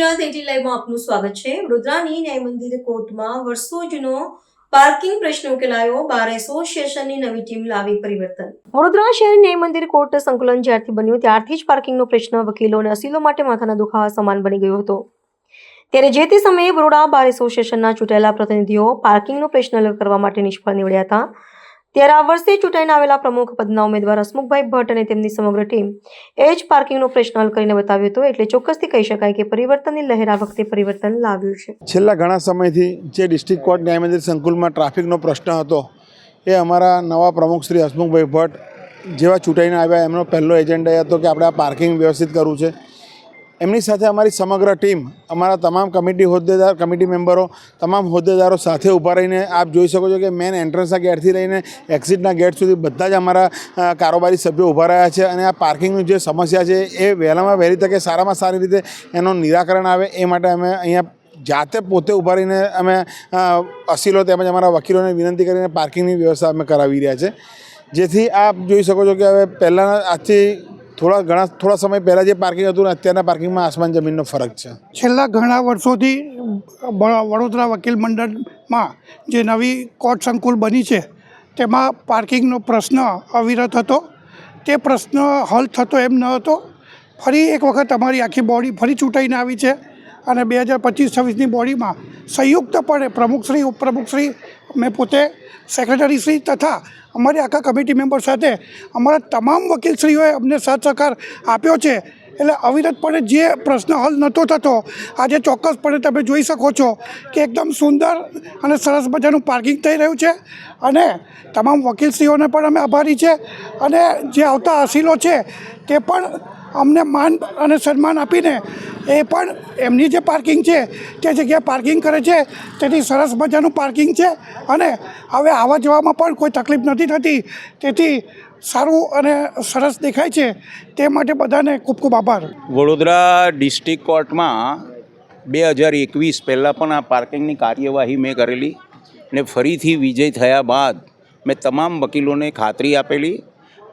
ગુજરાત 18 લાઈવમાં આપનું સ્વાગત છે। વડોદરાની ન્યાય મંદિર કોર્ટમાં વર્ષો જૂનો પાર્કિંગ પ્રશ્ન ઉકેલાયો, બાર એસોસિએશનની નવી ટીમ લાવી પરિવર્તન। વડોદરા શહેર ન્યાય મંદિર કોર્ટ સંકુલન જ્યારથી બન્યું ત્યારથી જ પાર્કિંગનો પ્રશ્ન વકીલો અને અસીલો માટે માથાના દુખાવા સમાન બની ગયો હતો। ત્યારે જે તે સમયે બરોડા બાર એસોસિએશનના ચૂંટાયેલા પ્રતિનિધિઓ પાર્કિંગનો પ્રશ્ન હલ કરવા માટે નિષ્ફળ નીવડ્યા હતા। ત્યારે આ વર્ષે ચૂંટાઈને આવેલા પ્રમુખ પદના ઉમેદવાર હસમુખભાઈ ભટ્ટ અને તેમની સમગ્ર ટીમ એ જ પાર્કિંગનો પ્રશ્ન હલ કરીને બતાવ્યો હતો। એટલે ચોક્કસથી કહી શકાય કે પરિવર્તનની લહેર આ વખતે પરિવર્તન લાવ્યું છે। છેલ્લા ઘણા સમયથી જે ડિસ્ટ્રિક્ટ કોર્ટ ન્યાય મંદિર સંકુલમાં ટ્રાફિકનો પ્રશ્ન હતો એ અમારા નવા પ્રમુખ શ્રી હસમુખભાઈ ભટ્ટ જેવા ચૂંટાઈને આવ્યા એમનો પહેલો એજન્ડા એ હતો કે આપણે આ પાર્કિંગ વ્યવસ્થિત કરવું છે। એમની સાથે અમારી સમગ્ર ટીમ, અમારા તમામ કમિટી મેમ્બરો, તમામ હોદ્દેદારો સાથે ઊભા રહીને આપ જોઈ શકો છો કે મેન એન્ટ્રન્સના ગેટથી લઈને એક્ઝિટના ગેટ સુધી બધા જ અમારા કારોબારી સભ્યો ઊભા રહ્યા છે અને આ પાર્કિંગની જે સમસ્યા છે એ વહેલામાં વહેલી તકે સારામાં સારી રીતે એનું નિરાકરણ આવે એ માટે અમે અહીંયા જાતે પોતે ઊભા રહીને અમે અસીલો તેમજ અમારા વકીલોને વિનંતી કરીને પાર્કિંગની વ્યવસ્થા અમે કરાવી રહ્યા છે, જેથી આપ જોઈ શકો છો કે હવે પહેલાંના આજથી થોડા સમય પહેલાં જે પાર્કિંગ હતું ને અત્યારના પાર્કિંગમાં આસમાન જમીનનો ફરક છે। છેલ્લા ઘણા વર્ષોથી વડોદરા વકીલ મંડળમાં જે નવી કોર્ટ સંકુલ બની છે તેમાં પાર્કિંગનો પ્રશ્ન અવિરત હતો। તે પ્રશ્ન હલ થતો એમ ન હતો। ફરી એક વખત અમારી આખી બોડી ફરી ચૂંટાઈને આવી છે અને 2025-26ની બોડીમાં સંયુક્તપણે પ્રમુખશ્રી, ઉપપ્રમુખશ્રી, મેં પોતે સેક્રેટરીશ્રી તથા અમારી આખા કમિટી મેમ્બર સાથે અમારા તમામ વકીલશ્રીઓએ અમને સાથ સહકાર આપ્યો છે। એટલે અવિરતપણે જે પ્રશ્ન હલ નહોતો થતો આજે ચોક્કસપણે તમે જોઈ શકો છો કે એકદમ સુંદર અને સરસ મજાનું પાર્કિંગ થઈ રહ્યું છે અને તમામ વકીલશ્રીઓને પણ અમે આભારી છે અને જે આવતા અસીલો છે તે પણ અમને માન અને સન્માન આપીને એ પણ એમની જે પાર્કિંગ છે તે જગ્યાએ પાર્કિંગ કરે છે। તેથી સરસ મજાનું પાર્કિંગ છે અને હવે આવવા જવામાં પણ કોઈ તકલીફ નથી થતી। તેથી સારું અને સરસ દેખાય છે, તે માટે બધાને ખૂબ ખૂબ આભાર। વડોદરા ડિસ્ટ્રિક્ટ કોર્ટમાં 2021 પહેલાં પણ આ પાર્કિંગની કાર્યવાહી મેં કરેલી ને ફરીથી વિજય થયા બાદ મેં તમામ વકીલોને ખાતરી આપેલી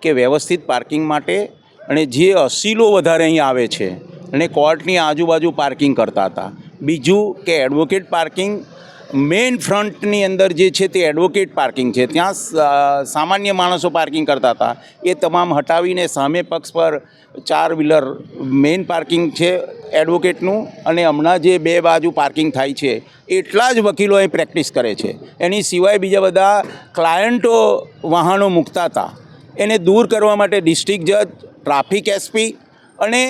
કે વ્યવસ્થિત પાર્કિંગ માટે અને જે અસીલો વધારે અહીં આવે છે અને કોર્ટની આજુબાજુ પાર્કિંગ કરતા હતા, બીજું કે એડવોકેટ પાર્કિંગ મેઇન ફ્રન્ટની અંદર જે છે તે એડવોકેટ પાર્કિંગ છે, ત્યાં સામાન્ય માણસો પાર્કિંગ કરતા હતા, એ તમામ હટાવીને સામે પક્ષ પર 4 વ્હીલર મેઇન પાર્કિંગ છે એડવોકેટનું અને હમણાં જે 2 બાજુ પાર્કિંગ થાય છે એટલા જ વકીલો અહીં પ્રેક્ટિસ કરે છે। એની સિવાય બીજા બધા ક્લાયન્ટો વાહનો મૂકતા હતા, એને દૂર કરવા માટે ડિસ્ટ્રિક્ટ જજ, ટ્રાફિક એસપી અને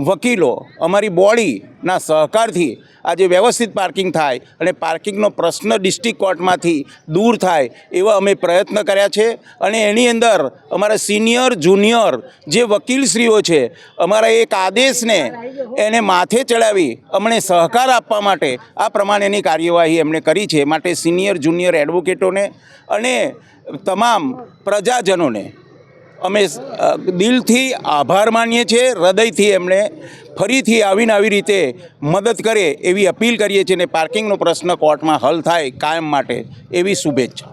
વકીલો અમારી બોડીના સહકારથી આજે વ્યવસ્થિત પાર્કિંગ થાય અને પાર્કિંગનો પ્રશ્ન ડિસ્ટ્રિક્ટ કોર્ટમાંથી દૂર થાય એવા અમે પ્રયત્ન કર્યા છે। અને એની અંદર અમારા સિનિયર જુનિયર જે વકીલશ્રીઓ છે અમારા એક આદેશને એને માથે ચડાવી અમને સહકાર આપવા માટે આ પ્રમાણેની કાર્યવાહી એમણે કરી છે। માટે સિનિયર જુનિયર એડવોકેટોને અને તમામ પ્રજાજનોને અમે દિલથી આભાર માનીએ છીએ, હૃદયથી એમણે ફરીથી આવીને આવી રીતે મદદ કરે એવી અપીલ કરીએ છીએ અને પાર્કિંગનો પ્રશ્ન કોર્ટમાં હલ થાય કાયમ માટે એવી શુભેચ્છા।